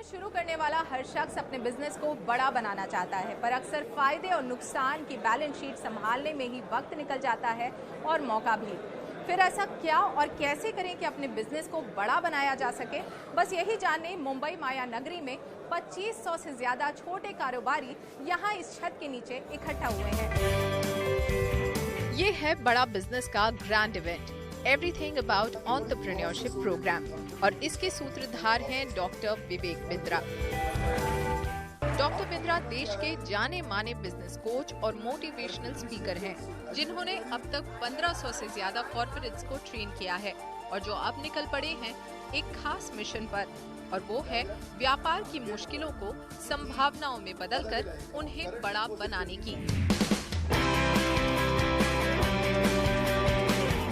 शुरू करने वाला हर शख्स अपने बिजनेस को बड़ा बनाना चाहता है, पर अक्सर फायदे और नुकसान की बैलेंस शीट संभालने में ही वक्त निकल जाता है और मौका भी। फिर ऐसा क्या और कैसे करें कि अपने बिजनेस को बड़ा बनाया जा सके, बस यही जानने मुंबई माया नगरी में 2500 से ज्यादा छोटे कारोबारी यहाँ इस छत के नीचे इकट्ठा हुए हैं। ये है बड़ा बिजनेस का grand event, everything about entrepreneurship programme, और इसके सूत्रधार हैं डॉक्टर विवेक बिंद्रा। डॉक्टर बिंद्रा देश के जाने माने बिजनेस कोच और मोटिवेशनल स्पीकर हैं, जिन्होंने अब तक 1500 से ज्यादा कॉर्पोरेट्स को ट्रेन किया है और जो अब निकल पड़े हैं एक खास मिशन पर, और वो है व्यापार की मुश्किलों को संभावनाओं में बदलकर उन्हें बड़ा बनाने की।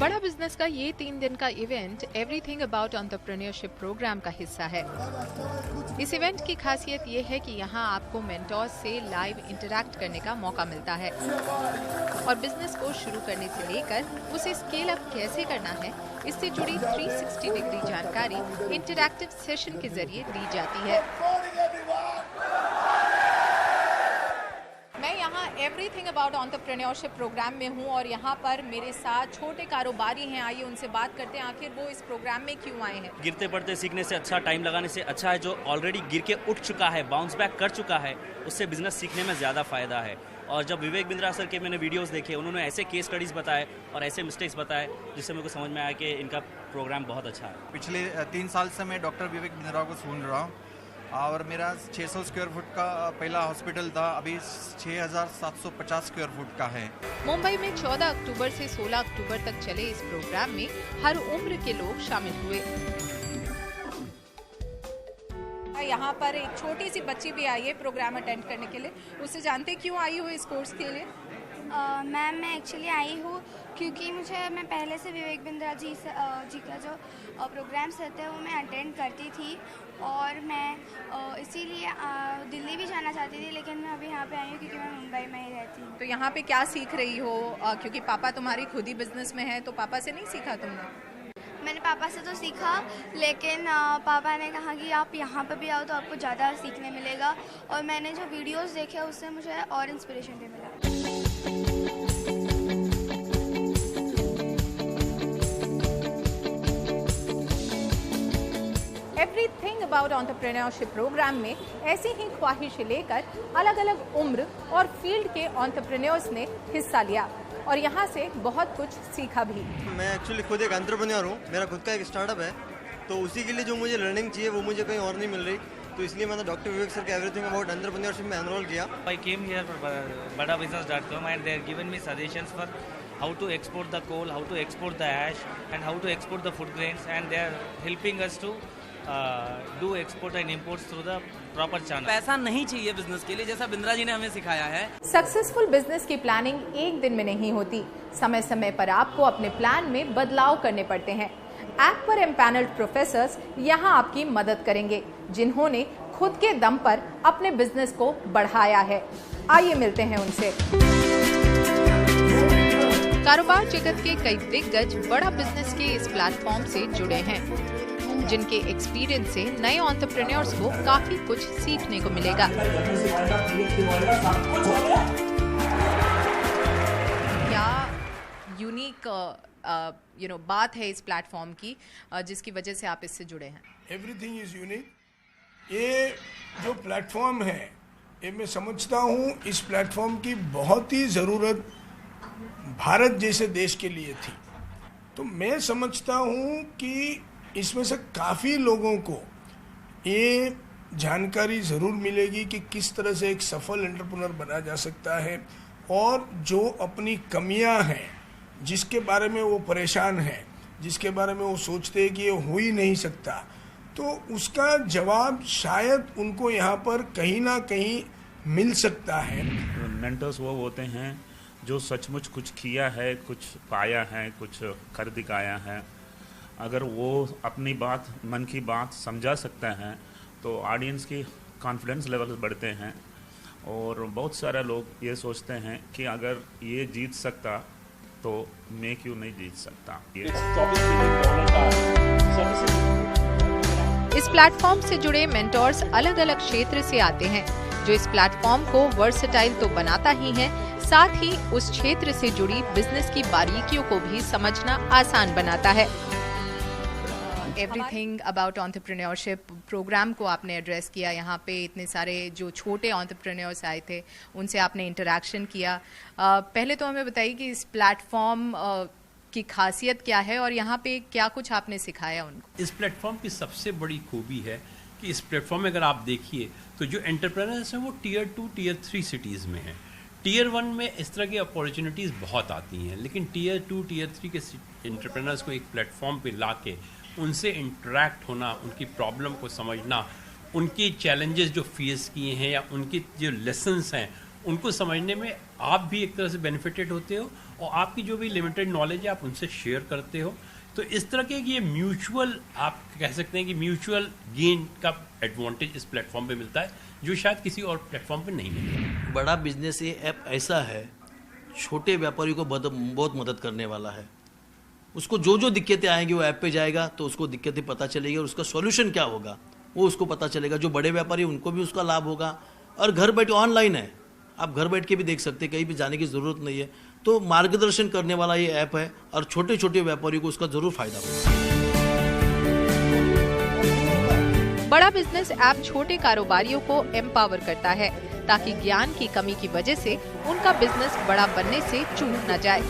बड़ा बिजनेस का ये 3 दिन का event everything about entrepreneurship programme का हिस्सा है। इस इवेंट की खासियत ये है कि यहाँ आपको मेंटोर्स से लाइव इंटरैक्ट करने का मौका मिलता है और बिजनेस को शुरू करने से लेकर उसे स्केल अप कैसे करना है, इससे जुड़ी 360 डिग्री जानकारी इंटरैक्टिव सेशन के जरिए दी जाती है। मैं यहाँ एवरीथिंग अबाउट एंटरप्रेन्योरशिप प्रोग्राम में हूँ और यहाँ पर मेरे साथ छोटे कारोबारी हैं। आइए उनसे बात करते हैं, आखिर वो इस प्रोग्राम में क्यों आए हैं। गिरते पड़ते सीखने से अच्छा, टाइम लगाने से अच्छा है जो ऑलरेडी गिर के उठ चुका है, बाउंस बैक कर चुका है, उससे बिजनेस सीखने में ज़्यादा फायदा है। और जब विवेक बिंद्रा सर के मैंने वीडियोस देखे, उन्होंने ऐसे केस स्टडीज़ बताए और ऐसे मिस्टेक्स बताए जिससे मेरे को समझ में आया कि इनका प्रोग्राम बहुत अच्छा है। पिछले 3 साल से मैं डॉक्टर विवेक बिंद्रा को सुन रहा हूँ और मेरा 600 स्क्वायर फुट का पहला हॉस्पिटल था, अभी 6750 स्क्वायर फुट का है। मुंबई में 14 अक्टूबर से 16 अक्टूबर तक चले इस प्रोग्राम में हर उम्र के लोग शामिल हुए। यहाँ पर एक छोटी सी बच्ची भी आई है प्रोग्राम अटेंड करने के लिए, उससे जानते क्यों आई हो इस कोर्स के लिए। मैम मैं एक्चुअली आई हूँ क्योंकि मैं पहले से विवेक बिंद्रा जी का जो प्रोग्राम्स रहते हैं वो मैं अटेंड करती थी और मैं इसीलिए दिल्ली भी जाना चाहती थी, लेकिन मैं अभी यहाँ पे आई हूँ क्योंकि मैं मुंबई में ही रहती हूँ। तो यहाँ पे क्या सीख रही हो, क्योंकि पापा तुम्हारी खुद ही बिजनेस में है, तो पापा से नहीं सीखा तुमने? मैंने पापा से तो सीखा, लेकिन पापा ने कहा कि आप यहाँ पर भी आओ तो आपको ज़्यादा सीखने मिलेगा, और मैंने जो वीडियोस देखे उससे मुझे और इंस्पिरेशन भी मिला। एवरीथिंग अबाउट एंटरप्रेन्योरशिप प्रोग्राम में ऐसी ही ख्वाहिश लेकर अलग अलग उम्र और फील्ड के एंटरप्रेन्योर्स ने हिस्सा लिया और यहाँ से बहुत कुछ सीखा भी। मैं एक्चुअली खुद एक एंटरप्रेन्योर हूँ, मेरा खुद का एक स्टार्टअप है, तो उसी के लिए जो मुझे लर्निंग चाहिए वो मुझे कहीं और नहीं मिल रही, तो इसलिए मैंने डॉक्टर विवेक सर के एवरीथिंग अबाउट एंटरप्रेन्योरशिप में एनरोल किया। I came here for badabusiness.com and they have given me suggestions for how to export the coal, how to export the ash and how to export the food grains, and they are helping us to do export and imports through the proper channel. पैसा नहीं चाहिए business के लिए, जैसा बिंद्रा जी ने हमें सिखाया है। सक्सेसफुल बिजनेस की प्लानिंग एक दिन में नहीं होती, समय समय पर आपको अपने प्लान में बदलाव करने पड़ते हैं। ऐप पर एम्पैनल्ड प्रोफेसर्स यहाँ आपकी मदद करेंगे, जिन्होंने खुद के दम पर अपने बिजनेस को बढ़ाया है। आइए मिलते हैं उनसे। कारोबार जगत के कई दिग्गज बड़ा बिजनेस के इस प्लेटफॉर्म से जुड़े हैं, जिनके एक्सपीरियंस से नए एंटरप्रेन्योर्स को काफी कुछ सीखने को मिलेगा। क्या यूनिक बात है इस प्लेटफॉर्म की जिसकी वजह से आप इससे जुड़े हैं? Everything is unique. ये जो प्लेटफॉर्म है, ये मैं समझता हूँ इस प्लेटफॉर्म की बहुत ही ज़रूरत भारत जैसे देश के लिए थी। तो मैं समझता हूँ कि इसमें से काफ़ी लोगों को ये जानकारी ज़रूर मिलेगी कि किस तरह से एक सफल एंटरप्रेन्योर बना जा सकता है, और जो अपनी कमियां हैं, जिसके बारे में वो परेशान हैं, जिसके बारे में वो सोचते हैं कि ये हो ही नहीं सकता, तो उसका जवाब शायद उनको यहाँ पर कहीं ना कहीं मिल सकता है। मेंटर्स वो होते हैं जो सचमुच कुछ किया है, कुछ पाया है, कुछ कर दिखाया है। अगर वो अपनी बात, मन की बात समझा सकते हैं तो ऑडियंस की कॉन्फिडेंस लेवल बढ़ते हैं, और बहुत सारे लोग ये सोचते हैं कि अगर ये जीत सकता तो मैं क्यों नहीं जीत सकता। इस प्लेटफॉर्म से जुड़े मेंटोर्स अलग अलग क्षेत्र से आते हैं, जो इस प्लेटफॉर्म को वर्सेटाइल तो बनाता ही है, साथ ही उस क्षेत्र से जुड़ी बिजनेस की बारीकियों को भी समझना आसान बनाता है। एवरीथिंग अबाउट एंटरप्रेन्योरशिप प्रोग्राम को आपने एड्रेस किया। यहाँ पे इतने सारे जो छोटे एंटरप्रेन्योर्स आए थे, उनसे आपने इंटरेक्शन किया। पहले तो हमें बताइए कि इस प्लेटफॉर्म की खासियत क्या है और यहाँ पे क्या कुछ आपने सिखाया उनको। इस प्लेटफॉर्म की सबसे बड़ी खूबी है कि इस प्लेटफॉर्म में अगर आप देखिए तो जो एंटरप्रेन्योर्स हैं वो टीयर 2, टीयर 3 सिटीज़ में हैं। टीयर 1 में इस तरह की अपॉर्चुनिटीज़ बहुत आती हैं, लेकिन टीयर 2, टीयर 3 के एंटरप्रेन्योर्स को एक प्लेटफॉर्म पे ला के उनसे इंटरेक्ट होना, उनकी प्रॉब्लम को समझना, उनके चैलेंजेस जो फेस किए हैं या उनके जो लेसन्स हैं उनको समझने में आप भी एक तरह से बेनिफिटेड होते हो और आपकी जो भी लिमिटेड नॉलेज है आप उनसे शेयर करते हो। तो इस तरह के ये म्यूचुअल, आप कह सकते हैं कि म्यूचुअल गेन का एडवांटेज इस प्लेटफॉर्म पे मिलता है जो शायद किसी और प्लेटफॉर्म पे नहीं मिलता। बड़ा बिजनेस ये ऐप ऐसा है, छोटे व्यापारी को बहुत मदद करने वाला है। उसको जो जो दिक्कतें आएंगी वो ऐप पे जाएगा तो उसको दिक्कतें पता चलेगी और उसका सॉल्यूशन क्या होगा वो उसको पता चलेगा। जो बड़े व्यापारी उनको भी उसका लाभ होगा और घर बैठे ऑनलाइन है, आप घर बैठ के भी देख सकते हैं, कहीं भी जाने की ज़रूरत नहीं है। तो मार्गदर्शन करने वाला ये ऐप है और छोटे छोटे व्यापारियों को उसका ज़रूर फायदा होगा। बड़ा बिजनेस ऐप छोटे कारोबारियों को एम्पावर करता है ताकि ज्ञान की कमी की वजह से उनका बिजनेस बड़ा बनने से चूक न जाए।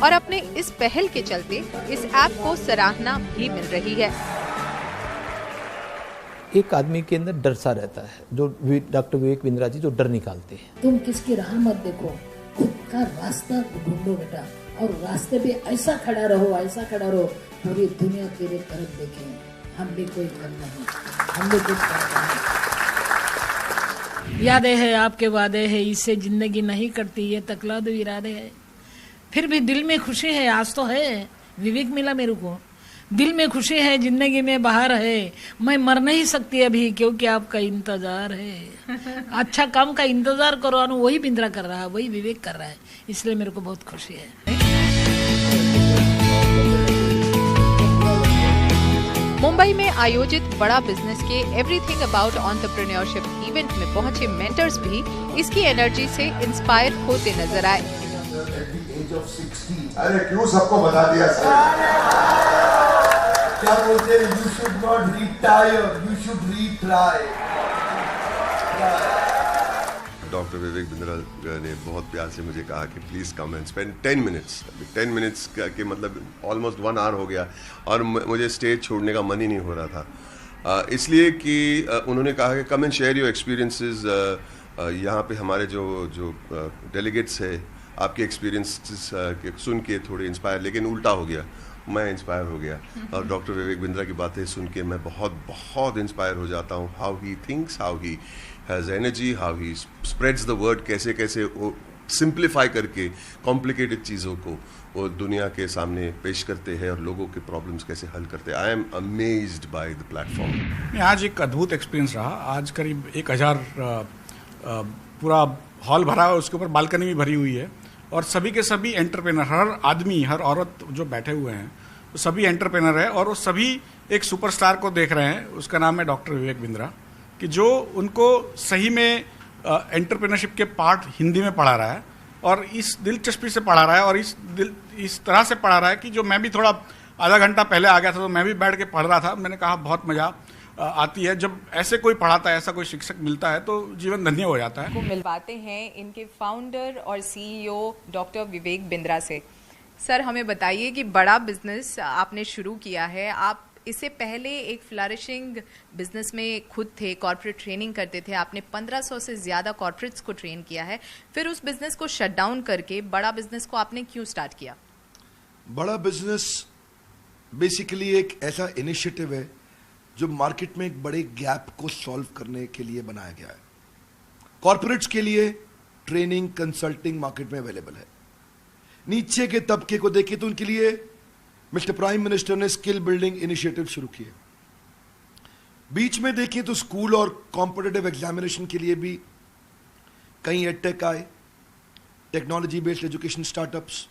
और अपने इस पहल के चलते इस ऐप को सराहना भी मिल रही है। एक आदमी के अंदर डर सा रहता है, जो डॉक्टर विवेक बिंद्रा जी जो डर निकालते हैं। तुम किसकी राह मत देखो, खुद का रास्ता ढूंढो बेटा, और रास्ते पे ऐसा खड़ा रहो, ऐसा खड़ा रहो, पूरी दुनिया तेरे तरफ देखे। हम भी कोई कम नहीं, हम भी कुछ करते नहीं। यादें है आपके वादे है, इससे जिंदगी नहीं कटती, ये तकलाद इरादे है। फिर भी दिल में खुशी है, आज तो है विवेक मिला मेरे को, दिल में खुशी है, जिंदगी में बहार है। मैं मर नहीं सकती अभी क्योंकि आपका इंतजार है। अच्छा काम का इंतजार करो, और वही बिंद्रा कर रहा है, वही विवेक कर रहा है, इसलिए मेरे को बहुत खुशी है। मुंबई में आयोजित बड़ा बिजनेस के एवरीथिंग अबाउट एंटरप्रेन्योरशिप इवेंट में पहुंचे मेंटर्स भी इसकी एनर्जी से इंस्पायर होते नजर आए। अरे क्यों सबको बता दिया सर? क्या बोलते हैं, you should not retire, you should retry. Doctor Vivek Bindra ने बहुत प्यार से मुझे कहा कि please come and spend 10 minutes. 10 minutes के मतलब ऑलमोस्ट 1 आवर हो गया और मुझे स्टेज छोड़ने का मन ही नहीं हो रहा था, इसलिए कि उन्होंने कहा कि come and share your experiences. यहाँ पे हमारे जो डेलीगेट्स है, आपके एक्सपीरियंसेस सुन के थोड़े इंस्पायर, लेकिन उल्टा हो गया, मैं इंस्पायर हो गया और डॉक्टर विवेक बिंद्रा की बातें सुन के मैं बहुत इंस्पायर हो जाता हूँ। How he thinks, how he has energy, how he spreads the word, कैसे वो सिंप्लीफाई करके कॉम्प्लिकेटेड चीज़ों को वो दुनिया के सामने पेश करते हैं और लोगों के प्रॉब्लम्स कैसे हल करते हैं। I am amazed by the platform. आज एक अद्भुत एक्सपीरियंस रहा। आज करीब 1000 पूरा हॉल भरा है, उसके ऊपर बालकनी भी भरी हुई है और सभी के सभी एंटरप्रेनर, हर आदमी हर औरत जो बैठे हुए हैं वो सभी एंटरप्रेनर है और वो सभी एक सुपरस्टार को देख रहे हैं। उसका नाम है डॉक्टर विवेक बिंद्रा, कि जो उनको सही में एंटरप्रेन्योरशिप के पार्ट हिंदी में पढ़ा रहा है और इस दिलचस्पी से पढ़ा रहा है और इस तरह से पढ़ा रहा है कि जो मैं भी थोड़ा आधा घंटा पहले आ गया था तो मैं भी बैठ के पढ़ रहा था। मैंने कहा बहुत मज़ा आती है जब ऐसे कोई पढ़ाता है, ऐसा कोई शिक्षक मिलता है तो जीवन धन्य हो जाता है। को मिलवाते हैं इनके फाउंडर और सीईओ डॉक्टर विवेक बिंद्रा से। सर, हमें बताइए कि बड़ा बिजनेस आपने शुरू किया है, आप इससे पहले एक फ्लरिशिंग बिजनेस में खुद थे, कॉर्पोरेट ट्रेनिंग करते थे, आपने 1500 से ज़्यादा कॉर्पोरेट्स को ट्रेन किया है, फिर उस बिजनेस को शट डाउन करके बड़ा बिजनेस को आपने क्यों स्टार्ट किया? बड़ा बिजनेस बेसिकली एक ऐसा इनिशिएटिव है जो मार्केट में एक बड़े गैप को सॉल्व करने के लिए बनाया गया है। कॉर्पोरेट्स के लिए ट्रेनिंग, कंसल्टिंग मार्केट में अवेलेबल है। नीचे के तबके को देखिए तो उनके लिए मिस्टर प्राइम मिनिस्टर ने स्किल बिल्डिंग इनिशिएटिव शुरू किए। बीच में देखिए तो स्कूल और कॉम्पिटिटिव एग्जामिनेशन के लिए भी कई एडटेक आए, टेक्नोलॉजी बेस्ड एजुकेशन स्टार्टअप्स,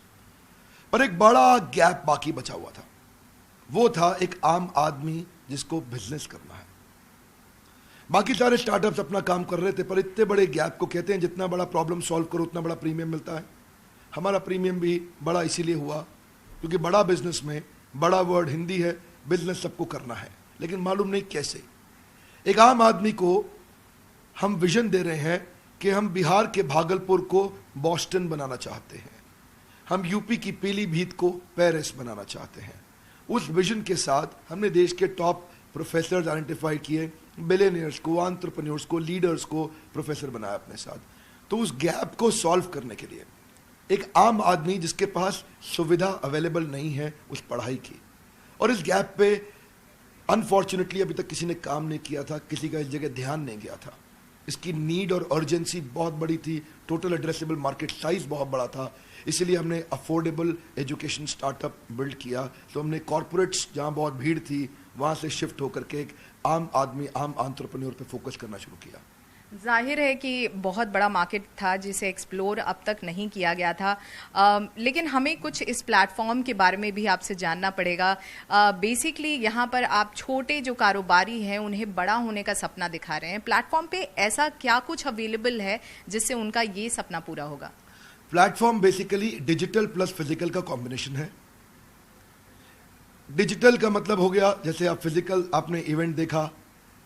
पर एक बड़ा गैप बाकी बचा हुआ था। वो था एक आम आदमी जिसको बिजनेस करना है। बाकी सारे स्टार्टअप्स अपना काम कर रहे थे, पर इतने बड़े गैप को कहते हैं जितना बड़ा प्रॉब्लम सॉल्व करो उतना बड़ा प्रीमियम मिलता है। हमारा प्रीमियम भी बड़ा इसीलिए हुआ क्योंकि बड़ा बिजनेस में बड़ा वर्ड हिंदी है, बिजनेस सबको करना है, लेकिन मालूम नहीं कैसे। एक आम आदमी को हम विजन दे रहे हैं कि हम बिहार के भागलपुर को बॉस्टन बनाना चाहते हैं, हम यूपी की पीलीभीत को पेरिस बनाना चाहते हैं। उस विजन के साथ हमने देश के टॉप प्रोफेसर्स आइडेंटिफाई किए, बिलियनियर्स को, एंटरप्रेन्योर्स को, लीडर्स को प्रोफेसर बनाया अपने साथ। तो उस गैप को सॉल्व करने के लिए एक आम आदमी जिसके पास सुविधा अवेलेबल नहीं है उस पढ़ाई की, और इस गैप पे अनफॉर्चुनेटली अभी तक किसी ने काम नहीं किया था, किसी का इस जगह ध्यान नहीं गया था। इसकी नीड और अर्जेंसी बहुत बड़ी थी, टोटल एड्रेसेबल मार्केट साइज बहुत बड़ा था, इसीलिए हमने अफोर्डेबल एजुकेशन स्टार्टअप बिल्ड किया। तो हमने कॉर्पोरेट्स जहाँ बहुत भीड़ थी वहाँ से शिफ्ट होकर के एक आम आदमी, आम एंटरप्रेन्योर पे फोकस करना शुरू किया। जाहिर है कि बहुत बड़ा मार्केट था जिसे एक्सप्लोर अब तक नहीं किया गया था, लेकिन हमें कुछ इस प्लेटफॉर्म के बारे में भी आपसे जानना पड़ेगा। बेसिकली यहाँ पर आप छोटे जो कारोबारी हैं उन्हें बड़ा होने का सपना दिखा रहे हैं। प्लेटफॉर्म पे ऐसा क्या कुछ अवेलेबल है जिससे उनका ये सपना पूरा होगा? Platform basically digital plus physical का कॉम्बिनेशन है। डिजिटल का मतलब हो गया, जैसे आप फिजिकल, आपने इवेंट देखा,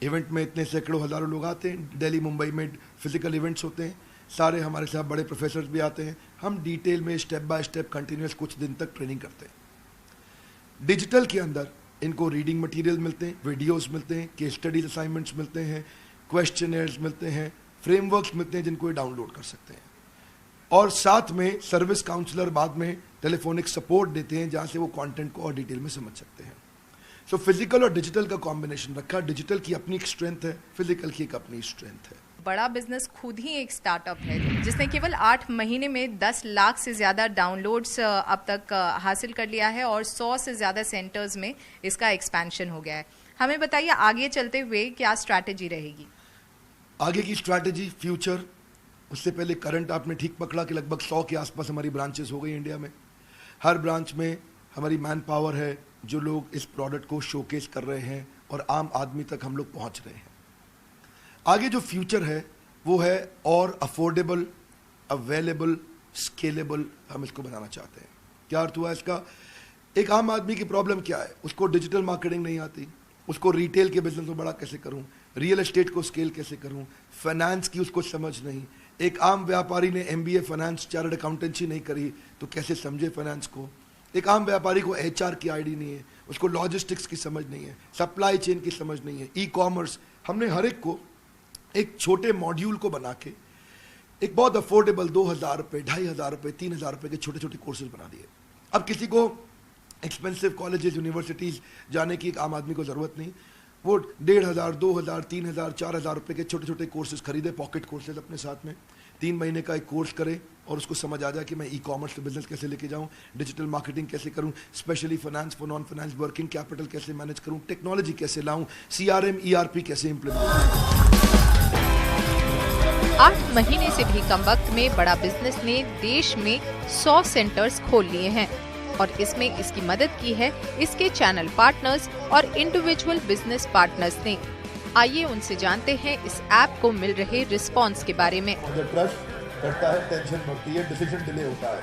इवेंट में इतने सैकड़ों हजारों लोग आते हैं, दिल्ली मुंबई में फिजिकल इवेंट्स होते हैं, सारे हमारे साथ बड़े प्रोफेसर्स भी आते हैं, हम डिटेल में स्टेप बाय स्टेप कंटिन्यूस कुछ दिन तक ट्रेनिंग करते हैं। डिजिटल के अंदर इनको रीडिंग मटेरियल मिलते हैं, वीडियोस मिलते हैं, केस स्टडीज असाइनमेंट्स मिलते हैं, क्वेश्चनर्स मिलते हैं, फ्रेमवर्क्स मिलते हैं जिनको ये डाउनलोड कर सकते हैं, और साथ में सर्विस काउंसलर बाद में टेलीफोनिक सपोर्ट देते हैं जहाँ से वो कंटेंट को और डिटेल में समझ सकते हैं। सो फिजिकल और डिजिटल का कॉम्बिनेशन रखा। डिजिटल की अपनी एक स्ट्रेंथ है, फिजिकल की एक अपनी स्ट्रेंथ है। बड़ा बिजनेस खुद ही एक स्टार्टअप है जिसने केवल 8 महीने में 10 लाख से ज़्यादा डाउनलोड्स अब तक हासिल कर लिया है और 100 से ज़्यादा सेंटर्स में इसका एक्सपेंशन हो गया है। हमें बताइए आगे चलते हुए क्या स्ट्रैटेजी रहेगी? आगे की स्ट्रैटेजी, फ्यूचर, उससे पहले करंट आपने ठीक पकड़ा कि लगभग 100 के आसपास हमारी ब्रांचेस हो गई इंडिया में। हर ब्रांच में हमारी मैन पावर है, जो लोग इस प्रोडक्ट को शोकेस कर रहे हैं और आम आदमी तक हम लोग पहुंच रहे हैं। आगे जो फ्यूचर है वो है और अफोर्डेबल, अवेलेबल, स्केलेबल हम इसको बनाना चाहते हैं। क्या अर्थ हुआ इसका? एक आम आदमी की प्रॉब्लम क्या है? उसको डिजिटल मार्केटिंग नहीं आती, उसको रिटेल के बिजनेस को बड़ा कैसे करूं, रियल एस्टेट को स्केल कैसे करूं, फाइनेंस की उसको समझ नहीं। एक आम व्यापारी ने MBA फाइनेंस, चार्टर्ड अकाउंटेंसी नहीं करी तो कैसे समझे फाइनेंस को। एक आम व्यापारी को HR की आईडी नहीं है, उसको लॉजिस्टिक्स की समझ नहीं है, सप्लाई चेन की समझ नहीं है, ई-कॉमर्स। हमने हर एक को एक छोटे मॉड्यूल को बना के एक बहुत अफोर्डेबल 2000 रुपये, 2500 रुपये, 3000 रुपये के छोटे छोटे कोर्सेज बना दिए। अब किसी को एक्सपेंसिव कॉलेजेस, यूनिवर्सिटीज़ जाने की एक आम आदमी को ज़रूरत नहीं, वो 1500, 2000, 3000, 4000 रुपये के छोटे छोटे कोर्सेज खरीदे, पॉकेट कोर्सेज अपने साथ में 3 महीने का एक कोर्स करे और उसको समझ आ जाए कि मैं ई-कॉमर्स बिजनेस कैसे लेके जाऊं, डिजिटल मार्केटिंग कैसे करूं, specially finance for non finance, working capital कैसे मैनेज करूं, टेक्नोलॉजी कैसे लाऊं, CRM, ERP कैसे इम्प्लीमेंट करूं। 8 महीने से भी कम वक्त में बड़ा बिजनेस ने देश में 100 सेंटर्स खोल लिए हैं और इसमें इसकी मदद की है इसके चैनल पार्टनर्स और इंडिविजुअल बिजनेस पार्टनर्स ने। आइए उनसे जानते हैं इस ऐप को मिल रहे रिस्पॉन्स के बारे में। ट्रस्ट बढ़ता है, टेंशन बढ़ती है, डिसीजन डिले होता है।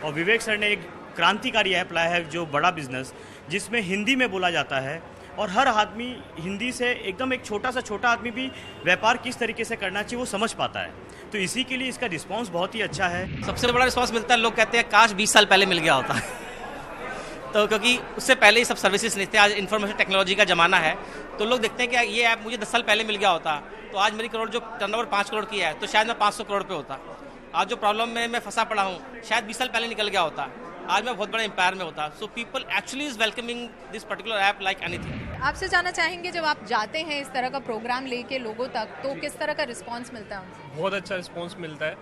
और विवेक सर ने एक क्रांतिकारी ऐप लाया है जो बड़ा बिजनेस, जिसमें हिंदी में बोला जाता है और हर आदमी हिंदी से एकदम एक छोटा आदमी भी व्यापार किस तरीके से करना चाहिए वो समझ पाता है। तो इसी के लिए इसका रिस्पांस बहुत ही अच्छा है। सबसे बड़ा रिस्पांस मिलता है, लोग कहते हैं काश 20 साल पहले मिल गया होता तो क्योंकि उससे पहले ही सब सर्विसेज नहीं थे। आज इन्फॉर्मेशन टेक्नोलॉजी का ज़माना है तो लोग देखते हैं कि ये ऐप मुझे 10 साल पहले मिल गया होता तो आज मेरी करोड़ जो टर्नओवर 5 करोड़ की है तो शायद मैं 500 करोड़ पे होता। आज जो प्रॉब्लम में मैं फंसा पड़ा हूँ शायद 20 साल पहले निकल गया होता, आज मैं बहुत बड़े एम्पायर में होता। So people actually is welcoming this particular app like anything. आपसे जानना चाहेंगे जब आप जाते हैं इस तरह का प्रोग्राम लेके लोगों तक तो किस तरह का रिस्पांस मिलता है उनसे? बहुत अच्छा रिस्पांस मिलता है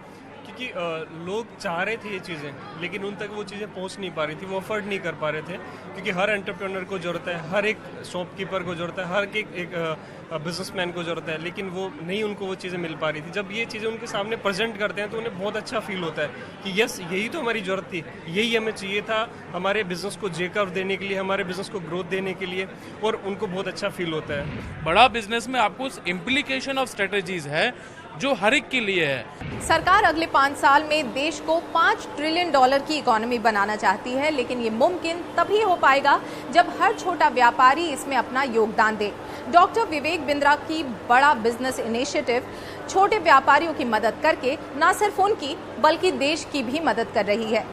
कि क्योंकि लोग चाह रहे थे ये चीज़ें, लेकिन उन तक वो चीज़ें पहुंच नहीं पा रही थी, वो अफोर्ड नहीं कर पा रहे थे, क्योंकि हर एंटरप्रेन्योर को ज़रूरत है, हर एक शॉपकीपर को ज़रूरत है, हर एक बिजनेसमैन को ज़रूरत है, लेकिन वो नहीं, उनको वो चीज़ें मिल पा रही थी। जब ये चीज़ें उनके सामने प्रेजेंट करते हैं तो उन्हें बहुत अच्छा फील होता है कि यस, यही तो हमारी ज़रूरत थी, यही हमें चाहिए था हमारे बिजनेस को जेकअप देने के लिए, हमारे बिजनेस को ग्रोथ देने के लिए, और उनको बहुत अच्छा फील होता है। बड़ा बिजनेस में आपको इम्प्लीकेशन ऑफ स्ट्रेटेजीज है जो हर एक के लिए है। सरकार अगले 5 साल में देश को $5 ट्रिलियन की इकोनॉमी बनाना चाहती है, लेकिन ये मुमकिन तभी हो पाएगा जब हर छोटा व्यापारी इसमें अपना योगदान दे। डॉक्टर विवेक बिंद्रा की बड़ा बिजनेस इनिशिएटिव छोटे व्यापारियों की मदद करके न सिर्फ उनकी बल्कि देश की भी मदद कर रही है।